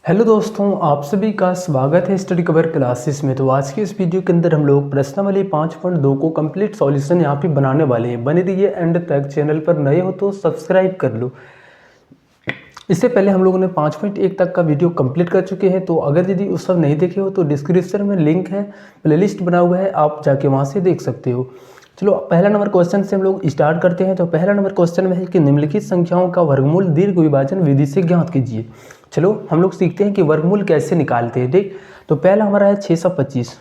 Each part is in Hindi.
हेलो दोस्तों, आप सभी का स्वागत है स्टडी कवर क्लासेस में। तो आज के इस वीडियो के अंदर हम लोग प्रश्नावली 5.2 को कंप्लीट सॉल्यूशन यहाँ पे बनाने वाले हैं। बने रहिए एंड तक। चैनल पर नए हो तो सब्सक्राइब कर लो। इससे पहले हम लोगों ने 5.1 तक का वीडियो कंप्लीट कर चुके हैं, तो अगर यदि उस सब नहीं देखे हो तो डिस्क्रिप्शन में लिंक है, प्लेलिस्ट बना हुआ है, आप जाके वहाँ से देख सकते हो। चलो पहला नंबर क्वेश्चन से हम लोग स्टार्ट करते हैं। तो पहला नंबर क्वेश्चन में है कि निम्नलिखित संख्याओं का वर्गमूल दीर्घ विभाजन विधि से ज्ञात कीजिए। चलो हम लोग सीखते हैं कि वर्गमूल कैसे निकालते हैं। ठीक, तो पहला हमारा है 625।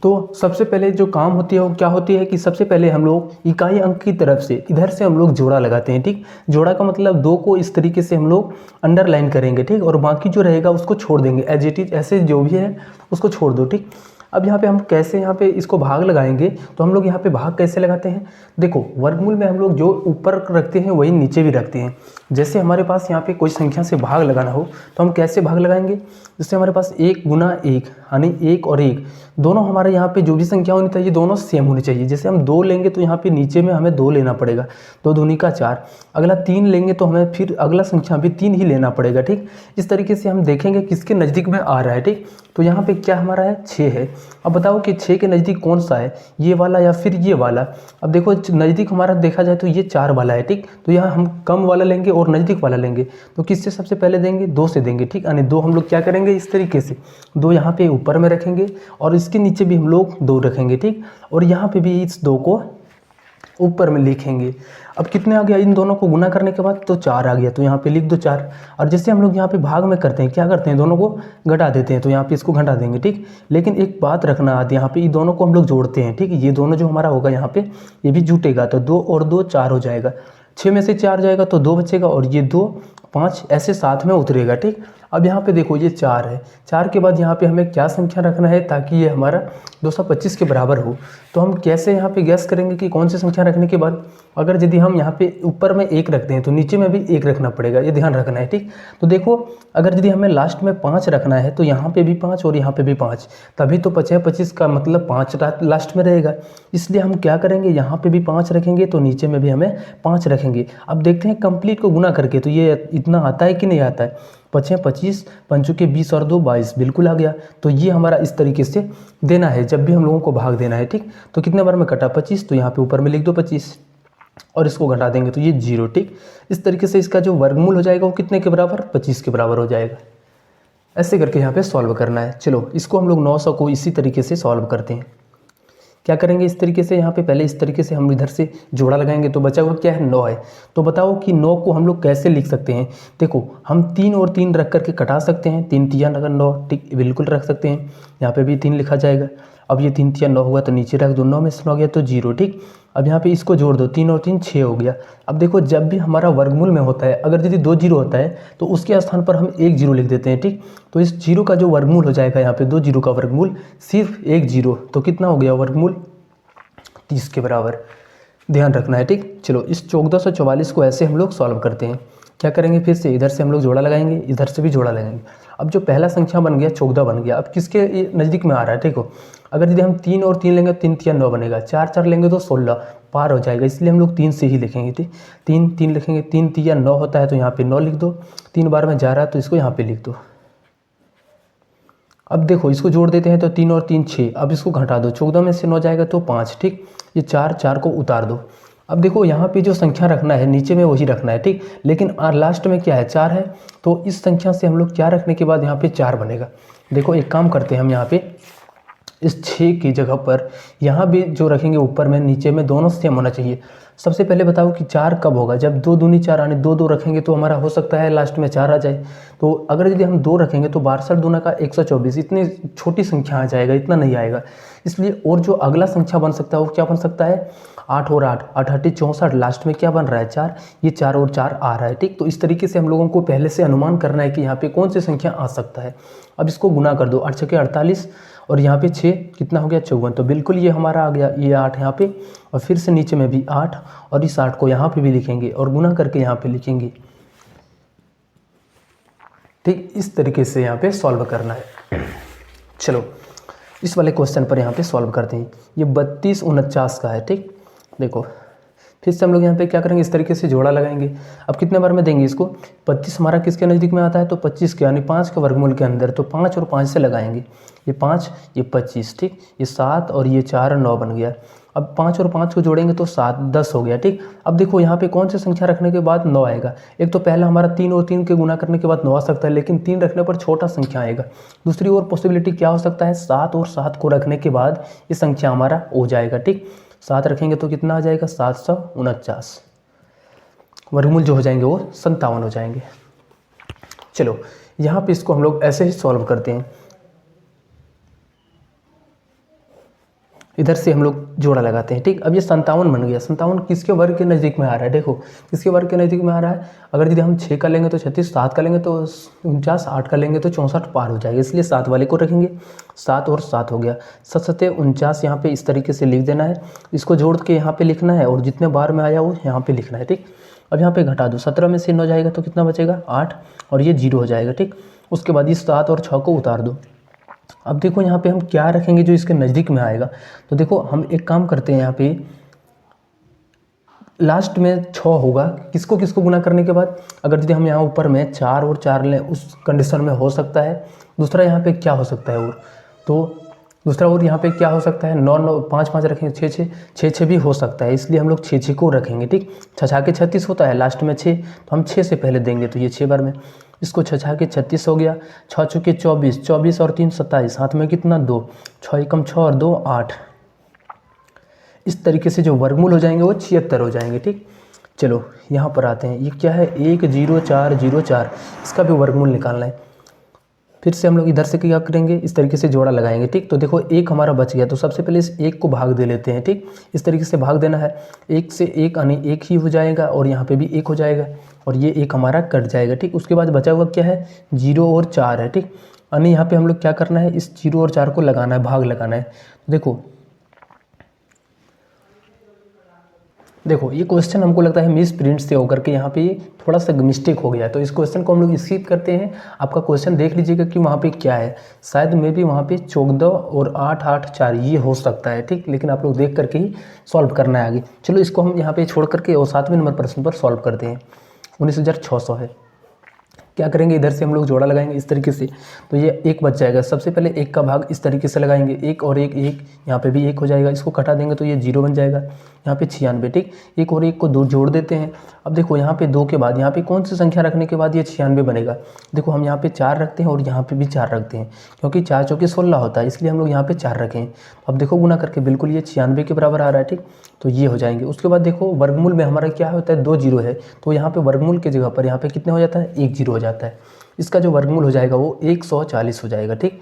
तो सबसे पहले जो काम होती है वो क्या होती है कि सबसे पहले हम लोग इकाई अंक की तरफ से इधर से हम लोग जोड़ा लगाते हैं। ठीक, जोड़ा का मतलब दो को इस तरीके से हम लोग अंडरलाइन करेंगे। ठीक, और बाकी जो रहेगा उसको छोड़ देंगे, एज इट इज ऐसे जो भी है उसको छोड़ दो। ठीक, अब यहाँ पे हम कैसे यहाँ पे इसको भाग लगाएंगे, तो हम लोग यहाँ पे भाग कैसे लगाते हैं। देखो वर्गमूल में हम लोग जो ऊपर रखते हैं वही नीचे भी रखते हैं। जैसे हमारे पास यहाँ पे कोई संख्या से भाग लगाना हो तो हम कैसे भाग लगाएंगे। जैसे हमारे पास 1 गुना 1 यानी 1 और 1 दोनों हमारे यहाँ पे जो भी संख्या होनी चाहिए दोनों सेम होनी चाहिए। जैसे हम 2 लेंगे तो यहाँ पे नीचे में हमें 2 लेना पड़ेगा, 2 दूनी का 4। अगला 3 लेंगे तो हमें फिर अगला संख्या भी 3 ही लेना पड़ेगा। ठीक, इस तरीके से हम देखेंगे किसके नज़दीक में आ रहा है। ठीक, तो यहाँ पे क्या हमारा है 6 है। अब बताओ कि 6 के नज़दीक कौन सा है, ये वाला या फिर ये वाला। अब देखो नज़दीक हमारा देखा जाए तो ये 4 वाला है। ठीक, तो यहाँ हम कम वाला लेंगे और नज़दीक वाला लेंगे, तो किससे सबसे पहले देंगे, 2 से देंगे। ठीक, यानी 2 हम लोग क्या करेंगे इस तरीके से 2 यहाँ पे ऊपर में रखेंगे और इसके नीचे भी हम लोग 2 रखेंगे। ठीक, और यहाँ पे भी इस 2 को ऊपर में लिखेंगे। अब कितने आ गया, इन दोनों को गुना करने के बाद तो 4 आ गया, तो यहाँ पे लिख दो 4। और जैसे हम लोग यहाँ पे भाग में करते हैं क्या करते हैं, दोनों को घटा देते हैं, तो यहाँ पे इसको घटा देंगे। ठीक, लेकिन एक बात रखना आती है, यहाँ पे ये दोनों को हम लोग जोड़ते हैं। ठीक, ये दोनों जो हमारा होगा यहाँ पे ये भी जुटेगा, तो 2 और 2 4 हो जाएगा। 6 में से 4 जाएगा तो 2 बचेगा और ये 2 5 ऐसे साथ में उतरेगा। ठीक, अब यहाँ पे देखो ये 4 है, 4 के बाद यहाँ पे हमें क्या संख्या रखना है ताकि ये हमारा 225 के बराबर हो। तो हम कैसे यहाँ पे गैस करेंगे कि कौन सी संख्या रखने के बाद, अगर यदि हम यहाँ पे ऊपर में 1 रखते हैं तो नीचे में भी 1 रखना पड़ेगा, ये ध्यान रखना है। ठीक, तो देखो अगर यदि हमें लास्ट में 5 रखना है तो यहाँ पे भी 5 और यहाँ पे भी 5, तभी तो 25 का मतलब 5 लास्ट में रहेगा। इसलिए हम क्या करेंगे, यहाँ पे भी 5 रखेंगे तो नीचे में भी हमें 5 रखेंगे। अब देखते हैं कंप्लीट को गुना करके तो ये इतना आता है कि नहीं आता है। 5 25, 5 के 20 और 2 22, बिल्कुल आ गया। तो ये हमारा इस तरीके से देना है जब भी हम लोगों को भाग देना है। ठीक, तो कितने बार में कटा 25, तो यहाँ पे ऊपर में लिख दो 25 और इसको घटा देंगे तो ये 0। ठीक, इस तरीके से इसका जो वर्गमूल हो जाएगा वो कितने के बराबर, 25 के बराबर हो जाएगा। ऐसे करके यहाँ पे सॉल्व करना है। चलो इसको हम लोग 900 को इसी तरीके से सॉल्व करते हैं। क्या करेंगे इस तरीके से, यहाँ पे पहले इस तरीके से हम इधर से जोड़ा लगाएंगे तो बचा हुआ क्या है 9 है। तो बताओ कि 9 को हम लोग कैसे लिख सकते हैं। देखो हम 3 और 3 रख करके कटा सकते हैं, 3 तिया अगर 9, ठीक बिल्कुल रख सकते हैं। यहाँ पे भी 3 लिखा जाएगा। अब ये 3 तिया 9 हुआ तो नीचे रख दो, 9 में से 9 गया तो 0। ठीक, अब यहाँ पे इसको जोड़ दो, 3 और 3 6 हो गया। अब देखो जब भी हमारा वर्गमूल में होता है अगर यदि 2 0 होता है तो उसके स्थान पर हम 1 0 लिख देते हैं। ठीक, तो इस 0 का जो वर्गमूल हो जाएगा यहाँ पे 2 0 का वर्गमूल सिर्फ 1 0, तो कितना हो गया वर्गमूल 30 के बराबर। ध्यान रखना है। ठीक, चलो इस 1444 को ऐसे हम लोग सॉल्व करते हैं। क्या करेंगे, फिर से इधर से हम लोग जोड़ा लगाएंगे, इधर से भी जोड़ा लगाएंगे। अब जो पहला संख्या बन गया 14 बन गया। अब किसके नज़दीक में आ रहा है, ठीक हो। अगर यदि हम 3 और 3 लेंगे 3 तिया 9 बनेगा, 4 4 लेंगे तो 16 पार हो जाएगा। इसलिए हम लोग 3 से ही लिखेंगे। ठीक, 3 3 लिखेंगे, 3 तिया 9 होता है तो यहाँ पे 9 लिख दो। 3 बार में जा रहा है तो इसको यहाँ पे लिख दो। अब देखो इसको जोड़ देते हैं तो 3 और 3 6। अब इसको घटा दो, 14 में से 9 जाएगा तो 5। ठीक, ये 4 4 को उतार दो। अब देखो यहाँ पे जो संख्या रखना है नीचे में वही रखना है। ठीक, लेकिन लास्ट में क्या है 4 है, तो इस संख्या से हम लोग क्या रखने के बाद यहाँ पे 4 बनेगा। देखो एक काम करते हैं हम यहाँ पे इस 6 की जगह पर यहाँ भी जो रखेंगे ऊपर में नीचे में दोनों सेम होना चाहिए। सबसे पहले बताओ कि 4 कब होगा, जब 2 दूनी 4 आने 2 2 रखेंगे तो हमारा हो सकता है लास्ट में 4 आ जाए। तो अगर यदि हम 2 रखेंगे तो 62 दूना का 124, इतनी छोटी संख्या आ जाएगा, इतना नहीं आएगा। इसलिए और जो अगला संख्या बन सकता है वो क्या बन सकता है 8 और 8, 8 8 64, लास्ट में क्या बन रहा है 4, ये 4 और 4 आ रहा है। ठीक, तो इस तरीके से हम लोगों को पहले से अनुमान करना है कि यहाँ पे कौन सी संख्या आ सकता है। अब इसको गुना कर दो, 8 6 48 और यहाँ पे 6 कितना हो गया 54, तो बिल्कुल ये हमारा आ गया, ये 8 यहाँ पे और फिर से नीचे में भी 8 और इस 8 को यहाँ पे भी लिखेंगे और गुना करके यहाँ पे लिखेंगे। ठीक, इस तरीके से यहाँ पे सॉल्व करना है। चलो इस वाले क्वेश्चन पर यहाँ पे सॉल्व करते हैं। ये 32 49 का है। ठीक, देखो फिर से हम लोग यहाँ पे क्या करेंगे, इस तरीके से जोड़ा लगाएंगे। अब कितने बार में देंगे इसको, 25 हमारा किसके नज़दीक में आता है, तो 25 के यानी 5 के वर्गमूल के अंदर, तो 5 और 5 से लगाएंगे, ये 5 ये 25, ठीक, ये 7 और ये 4 9 बन गया। अब 5 और 5 को जोड़ेंगे तो 7 10 हो गया, ठीक। अब देखो यहाँ पे कौन सी संख्या रखने के बाद 9 आएगा, एक तो पहला हमारा 3 और 3 के गुना करने के बाद 9 आ सकता है, लेकिन 3 रखने पर छोटा संख्या आएगा। दूसरी और पॉसिबिलिटी क्या हो सकता है, 7 और 7 को रखने के बाद ये संख्या हमारा हो जाएगा, ठीक। 7 रखेंगे तो कितना आ जाएगा, 749, वर्गमूल जो हो जाएंगे वो 57 हो जाएंगे। चलो यहाँ पे इसको हम लोग ऐसे ही सॉल्व करते हैं। इधर से हम लोग जोड़ा लगाते हैं, ठीक। अब ये 57 बन गया। 57 किसके वर्ग के नज़दीक में आ रहा है, देखो किसके वर्ग के नज़दीक में आ रहा है। अगर यदि हम 6 का लेंगे तो 36, 7 का लेंगे तो 49, 8 का लेंगे तो 64 पार हो जाएगा, इसलिए 7 वाले को रखेंगे। 7 और 7 हो गया, 7 7 49 यहाँ पे इस तरीके से लिख देना है। इसको जोड़ के यहाँ पे लिखना है और जितने बार में आया वो यहाँ पे लिखना है, ठीक। अब यहाँ पे घटा दो, 17 में से 9 जाएगा तो कितना बचेगा, 8, और ये 0 हो जाएगा, ठीक। उसके बाद इस 7 और 6 को उतार दो। अब देखो यहाँ पे हम क्या रखेंगे जो इसके नज़दीक में आएगा, तो देखो हम एक काम करते हैं, यहाँ पे लास्ट में 6 होगा, किसको किसको गुना करने के बाद, अगर यदि हम यहाँ ऊपर में 4 और 4 लें उस कंडीशन में हो सकता है। दूसरा यहाँ पे क्या हो सकता है, और तो दूसरा और यहाँ पे क्या हो सकता है, 9 9 5 5 रखेंगे, 6 6 6 6 भी हो सकता है, इसलिए हम लोग 6 6 को रखेंगे, ठीक। 6 6 के 36 होता है, लास्ट में 6, तो हम 6 से पहले देंगे, तो ये 6 बार में इसको 6 6 के 36 हो गया, 6 चौके 24, 24 और 3 27, हाथ में कितना 2, 6 एकम 6 और 2 8। इस तरीके से जो वर्गमूल हो जाएंगे वो 76 हो जाएंगे, ठीक। चलो यहाँ पर आते हैं, ये क्या है, 10404, इसका भी वर्गमूल निकालना है। फिर से हम लोग इधर से क्या करेंगे, इस तरीके से जोड़ा लगाएंगे, ठीक। तो देखो एक हमारा बच गया, तो सबसे पहले इस एक को भाग दे लेते हैं, ठीक। इस तरीके से भाग देना है, एक से एक यानी एक ही हो जाएगा, और यहाँ पे भी एक हो जाएगा, और ये एक हमारा कट जाएगा, ठीक। उसके बाद बचा हुआ क्या है, 0 और 4 है, ठीक। यानी यहाँ पे हम लोग क्या करना है, इस 0 और 4 को लगाना है, भाग लगाना है। देखो देखो ये क्वेश्चन हमको लगता है मिस प्रिंट से होकर के यहाँ पे थोड़ा सा मिस्टेक हो गया है, तो इस क्वेश्चन को हम लोग स्किप करते हैं। आपका क्वेश्चन देख लीजिएगा कि वहाँ पे क्या है, शायद में भी वहाँ पे 14 और 8 8 4 ये हो सकता है, ठीक। लेकिन आप लोग देख करके ही सॉल्व करना है आगे। चलो इसको हम यहाँ पे छोड़ करके और 7वें नंबर प्रश्न पर सॉल्व करते हैं। 19,600 है, क्या करेंगे, इधर से हम लोग जोड़ा लगाएंगे इस तरीके से, तो ये एक बच जाएगा। सबसे पहले एक का भाग इस तरीके से लगाएंगे, एक और एक, एक यहाँ पे भी एक हो जाएगा, इसको कटा देंगे तो ये 0 बन जाएगा, यहाँ पे 96, ठीक। एक और एक को 2 जोड़ देते हैं। अब देखो यहाँ पे 2 के बाद यहाँ पे कौन सी संख्या रखने के बाद ये 96 बनेगा, देखो हम यहाँ पे 4 रखते हैं और यहाँ पे भी 4 रखते हैं, क्योंकि 4 चौके 16 होता है, इसलिए हम लोग यहाँ पे 4 रखें। अब देखो गुना करके बिल्कुल ये 96 के बराबर आ रहा है, ठीक। तो ये हो जाएंगे। उसके बाद देखो वर्गमूल में हमारा क्या होता है, 2 0 है, तो यहाँ पे वर्गमूल की जगह पर यहाँ पे कितने हो जाता है, 1 0 हो जाता है। इसका जो वर्गमूल हो जाएगा वो 140 हो जाएगा, ठीक।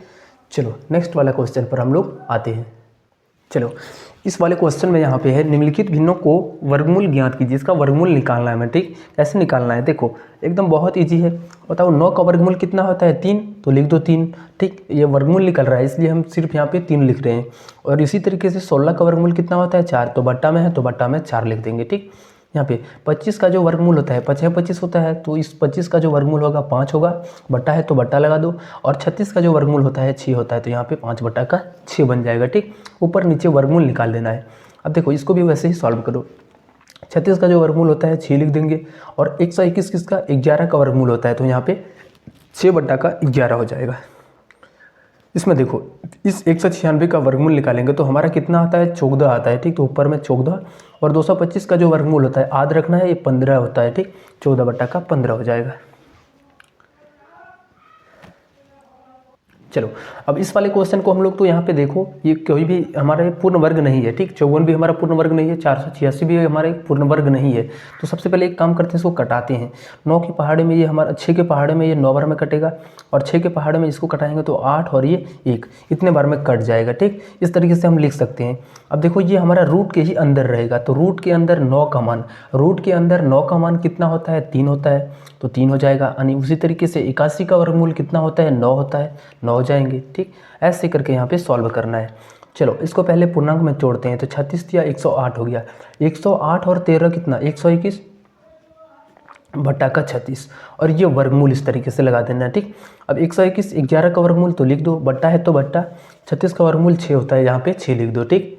चलो नेक्स्ट वाला क्वेश्चन पर हम लोग आते हैं। चलो इस वाले क्वेश्चन में यहाँ पे है, निम्नलिखित भिन्नों को वर्गमूल ज्ञात कीजिए, इसका वर्गमूल निकालना है हमें, ठीक। कैसे निकालना है, देखो एकदम बहुत इजी है। बताओ 9 का वर्गमूल कितना होता है, 3, तो लिख दो 3, ठीक। ये वर्गमूल निकल रहा है इसलिए हम सिर्फ यहाँ पे 3 लिख रहे हैं। और इसी तरीके से 16 का वर्गमूल कितना होता है, 4, तो बट्टा में है तो बट्टा में 4 लिख देंगे, ठीक। यहाँ पे 25 का जो वर्गमूल होता है 5 25 होता है, तो इस 25 का जो वर्गमूल होगा 5 होगा, बट्टा है तो बट्टा लगा दो। और 36 का जो वर्गमूल होता है 6 होता है, तो यहाँ पे 5 बट्टा का 6 बन जाएगा, ठीक। ऊपर नीचे वर्गमूल निकाल देना है। अब देखो इसको भी वैसे ही सॉल्व करो। 36 का जो वर्गमूल होता है 6 लिख देंगे, और 121 किसका, 11 का वर्गमूल होता है, तो यहाँ पे 6 बट्टा का 11 हो जाएगा। इसमें देखो इस 196 का वर्गमूल निकालेंगे तो हमारा कितना आता है, 14 आता है, ठीक। तो ऊपर में 14, और 225 का जो वर्गमूल होता है याद रखना है, ये 15 होता है, ठीक। 14 बट्टा का 15 हो जाएगा। चलो अब इस वाले क्वेश्चन को हम लोग तो यहाँ पे देखो, ये कोई भी हमारा पूर्ण वर्ग नहीं है, ठीक। 54 भी हमारा पूर्ण वर्ग नहीं है, 486 भी हमारा पूर्ण वर्ग नहीं है। तो सबसे पहले एक काम करते हैं, इसको कटाते हैं। 9 के पहाड़े में ये हमारा 6 के पहाड़े में ये 9 बार में कटेगा, और 6 के पहाड़े में इसको कटाएंगे तो 8 और ये 1, इतने बार में कट जाएगा, ठीक। इस तरीके से हम लिख सकते हैं। अब देखो ये हमारा रूट के ही अंदर रहेगा, तो रूट के अंदर 9 का मान, रूट के अंदर 9 का मान कितना होता है, 3 होता है, तो 3 हो जाएगा। यानी उसी तरीके से 81 का वर्गमूल कितना होता है, 9 होता है, 9 हो जाएंगे, ठीक। ऐसे करके यहाँ पे सॉल्व करना है। चलो इसको पहले पूर्णांक में जोड़ते हैं, तो 36 या 108 हो गया, 108 और 13 कितना, 121 बट्टा का 36, और ये वर्गमूल इस तरीके से लगा देना है, ठीक। अब 121 11 का वर्गमूल तो लिख दो, बट्टा है तो बट्टा, 36 का वर्गमूल 6 होता है, यहाँ पे 6 लिख दो, ठीक।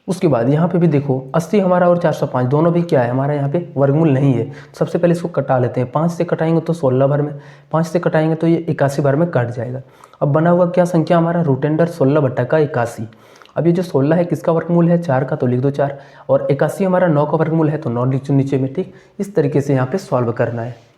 उसके बाद यहाँ पे भी देखो 80 हमारा और 405 दोनों भी क्या है, हमारा यहाँ पे वर्गमूल नहीं है। सबसे पहले इसको कटा लेते हैं। 5 से कटाएंगे तो 16 भर में, 5 से कटाएंगे तो ये 81 भर में कट जाएगा। अब बना हुआ क्या संख्या हमारा, रूट अंडर 16 बटा का 81। अब ये जो 16 है किसका वर्गमूल है, 4 का, तो लिख दो 4। और 81 हमारा 9 का वर्गमूल है तो 9 लिख नीचे में, ठीक। इस तरीके से यहाँ पे सॉल्व करना है।